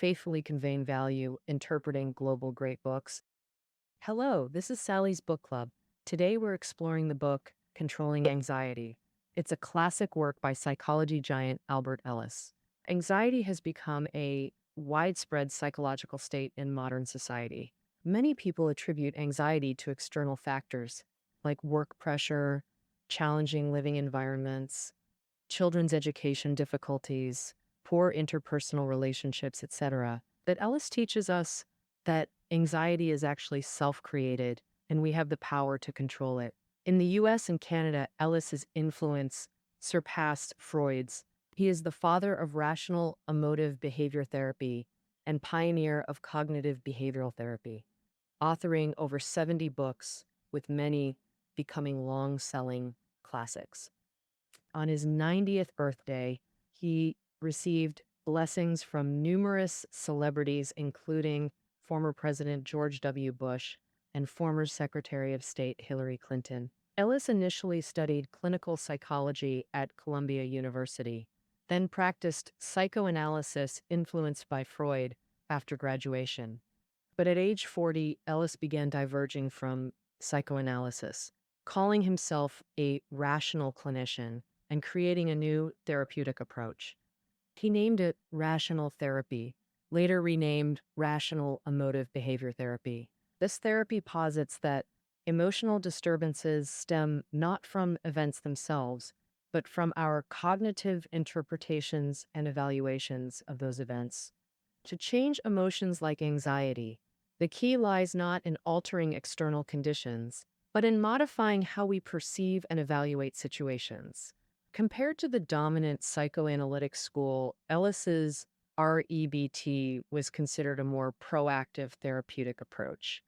faithfully conveying value, interpreting global great books. Hello, this is Sally's Book Club. Today we're exploring the book Controlling Anxiety. It's a classic work by psychology giant Albert Ellis. Anxiety has become a widespread psychological state in modern society. Many people attribute anxiety to external factors like work pressure, challenging living environments, children's education difficulties, poor interpersonal relationships, etc. But Ellis teaches us that anxiety is actually self-created and we have the power to control it. In the US and Canada, Ellis's influence surpassed Freud's. He is the father of rational emotive behavior therapy and pioneer of cognitive behavioral therapy, authoring over 70 books, with many becoming long-selling classics. On his 90th birthday, he received blessings from numerous celebrities, including former President George W. Bush and former Secretary of State Hillary Clinton. Ellis initially studied clinical psychology at Columbia University, then practiced psychoanalysis influenced by Freud after graduation. But at age 40, Ellis began diverging from psychoanalysis, calling himself a rational clinician and creating a new therapeutic approach. He named it rational therapy, later renamed rational emotive behavior therapy. This therapy posits that emotional disturbances stem not from events themselves, but from our cognitive interpretations and evaluations of those events. To change emotions like anxiety, the key lies not in altering external conditions, but in modifying how we perceive and evaluate situations. Compared to the dominant psychoanalytic school, Ellis's REBT was considered a more proactive therapeutic approach.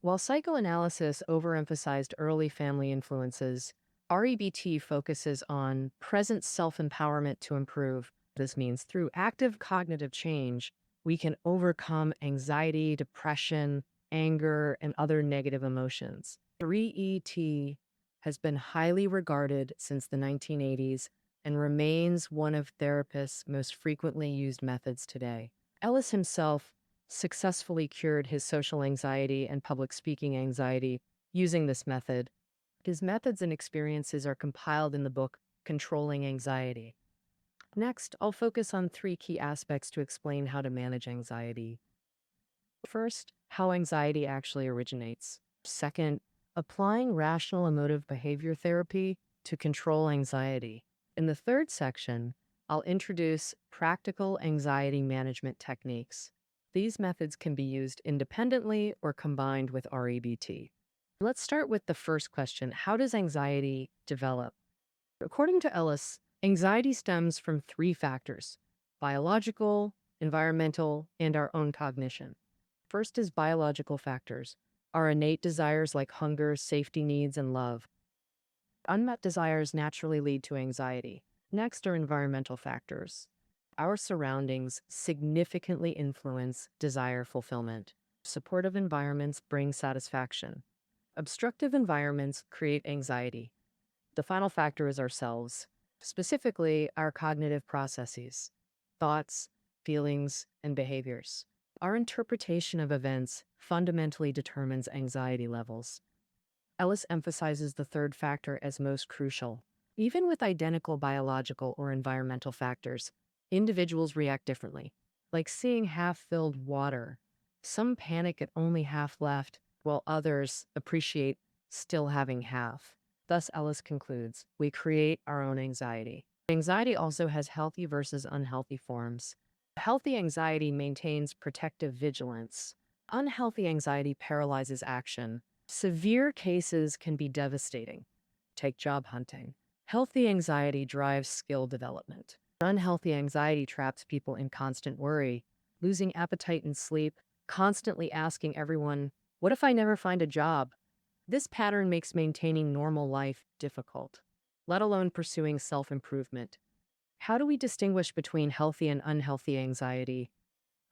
While psychoanalysis overemphasized early family influences, REBT focuses on present self-empowerment to improve. This means through active cognitive change, we can overcome anxiety, depression, anger, and other negative emotions. REBT has been highly regarded since the 1980s and remains one of therapists' most frequently used methods today. Ellis himself successfully cured his social anxiety and public speaking anxiety using this method. His methods and experiences are compiled in the book Controlling Anxiety. Next, I'll focus on three key aspects to explain how to manage anxiety. First, how anxiety actually originates. Second, applying rational emotive behavior therapy to control anxiety. In the third section, I'll introduce practical anxiety management techniques. These methods can be used independently or combined with REBT. Let's start with the first question. How does anxiety develop? According to Ellis, anxiety stems from three factors: biological, environmental, and our own cognition. First is biological factors, our innate desires like hunger, safety needs, and love. Unmet desires naturally lead to anxiety. Next are environmental factors. Our surroundings significantly influence desire fulfillment. Supportive environments bring satisfaction. Obstructive environments create anxiety. The final factor is ourselves, specifically our cognitive processes, thoughts, feelings, and behaviors. Our interpretation of events fundamentally determines anxiety levels. Ellis emphasizes the third factor as most crucial. Even with identical biological or environmental factors, individuals react differently. Like seeing half-filled water. Some panic at only half left, while others appreciate still having half. Thus, Ellis concludes, we create our own anxiety. Anxiety also has healthy versus unhealthy forms. Healthy anxiety maintains protective vigilance. Unhealthy anxiety paralyzes action. Severe cases can be devastating. Take job hunting. Healthy anxiety drives skill development. Unhealthy anxiety traps people in constant worry, losing appetite and sleep, constantly asking everyone, what if I never find a job? This pattern makes maintaining normal life difficult, let alone pursuing self-improvement. How do we distinguish between healthy and unhealthy anxiety?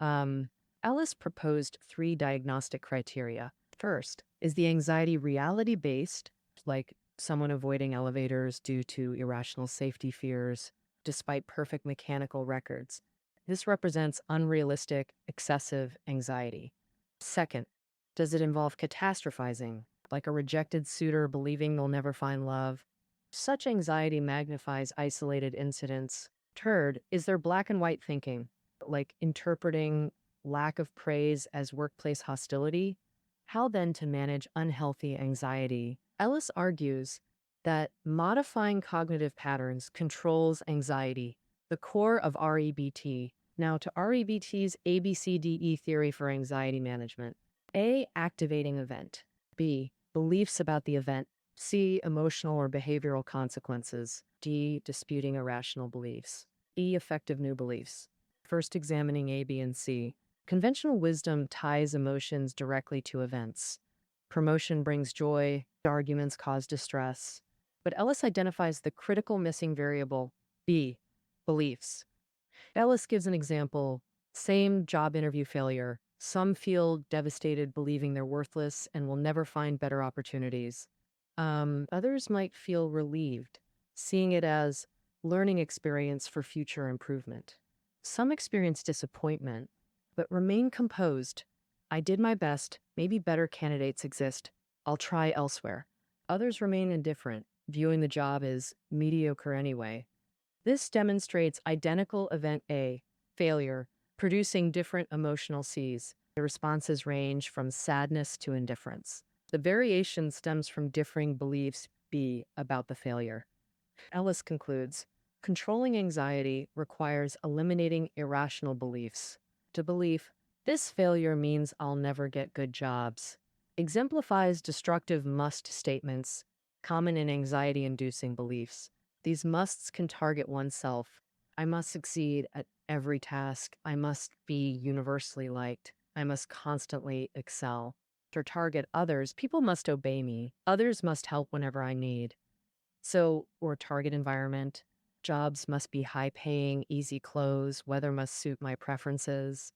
Ellis proposed three diagnostic criteria. First, is the anxiety reality-based, like someone avoiding elevators due to irrational safety fears, despite perfect mechanical records? This represents unrealistic, excessive anxiety. Second, does it involve catastrophizing, like a rejected suitor believing they'll never find love? Such anxiety magnifies isolated incidents. Third, is there black and white thinking, like interpreting lack of praise as workplace hostility? How then to manage unhealthy anxiety? Ellis argues that modifying cognitive patterns controls anxiety, the core of REBT. Now to REBT's ABCDE theory for anxiety management. A. Activating event. B. Beliefs about the event. C. Emotional or behavioral consequences. D. Disputing irrational beliefs. E. Effective new beliefs. First, examining A, B, and C. Conventional wisdom ties emotions directly to events. Promotion brings joy, arguments cause distress. But Ellis identifies the critical missing variable, B. Beliefs. Ellis gives an example. Same job interview failure. Some feel devastated, believing they're worthless and will never find better opportunities. Others might feel relieved, seeing it as learning experience for future improvement. Some experience disappointment, but remain composed. I did my best. Maybe better candidates exist. I'll try elsewhere. Others remain indifferent, viewing the job as mediocre anyway. This demonstrates identical event A, failure, producing different emotional Cs. The responses range from sadness to indifference. The variation stems from differing beliefs B about the failure. Ellis concludes, controlling anxiety requires eliminating irrational beliefs. To belief, this failure means I'll never get good jobs, exemplifies destructive must statements, common in anxiety-inducing beliefs. These musts can target oneself. I must succeed at every task. I must be universally liked. I must constantly excel. To target others, people must obey me. Others must help whenever I need. Or target environment. Jobs must be high paying, easy clothes, weather must suit my preferences.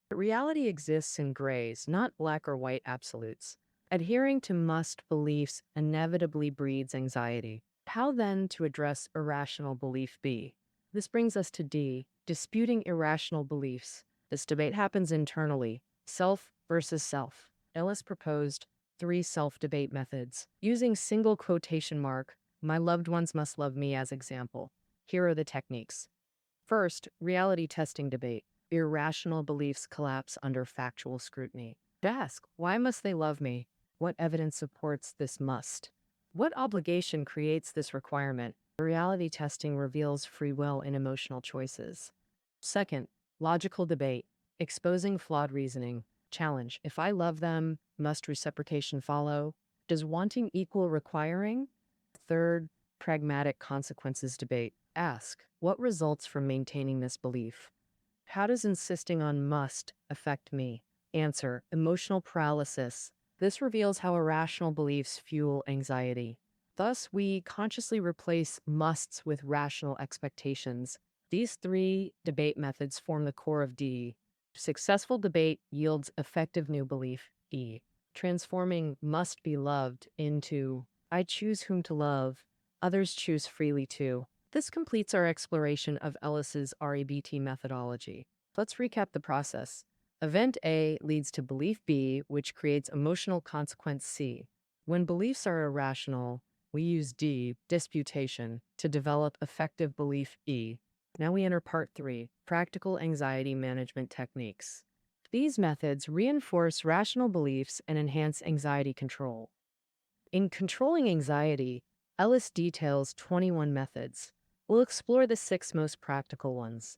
But reality exists in grays, not black or white absolutes. Adhering to must beliefs inevitably breeds anxiety. How then to address irrational belief B? This brings us to D, disputing irrational beliefs. This debate happens internally, self versus self. Ellis proposed 3 self-debate methods, using single quotation mark, my loved ones must love me as example. Here are the techniques. First, reality testing debate. Irrational beliefs collapse under factual scrutiny. Ask, why must they love me? What evidence supports this must? What obligation creates this requirement? Reality testing reveals free will in emotional choices. Second, logical debate. Exposing flawed reasoning. Challenge, if I love them, must reciprocation follow? Does wanting equal requiring? Third, pragmatic consequences debate. Ask, what results from maintaining this belief? How does insisting on must affect me? Answer, emotional paralysis. This reveals how irrational beliefs fuel anxiety. Thus, we consciously replace musts with rational expectations. These 3 debate methods form the core of D. Successful debate yields effective new belief, E. Transforming must be loved into I choose whom to love, others choose freely too. This completes our exploration of Ellis's REBT methodology. Let's recap the process. Event A leads to belief B, which creates emotional consequence C. When beliefs are irrational, we use D, disputation, to develop effective belief E. Now we enter part 3, practical anxiety management techniques. These methods reinforce rational beliefs and enhance anxiety control. In controlling anxiety, Ellis details 21 methods. We'll explore the 6 most practical ones.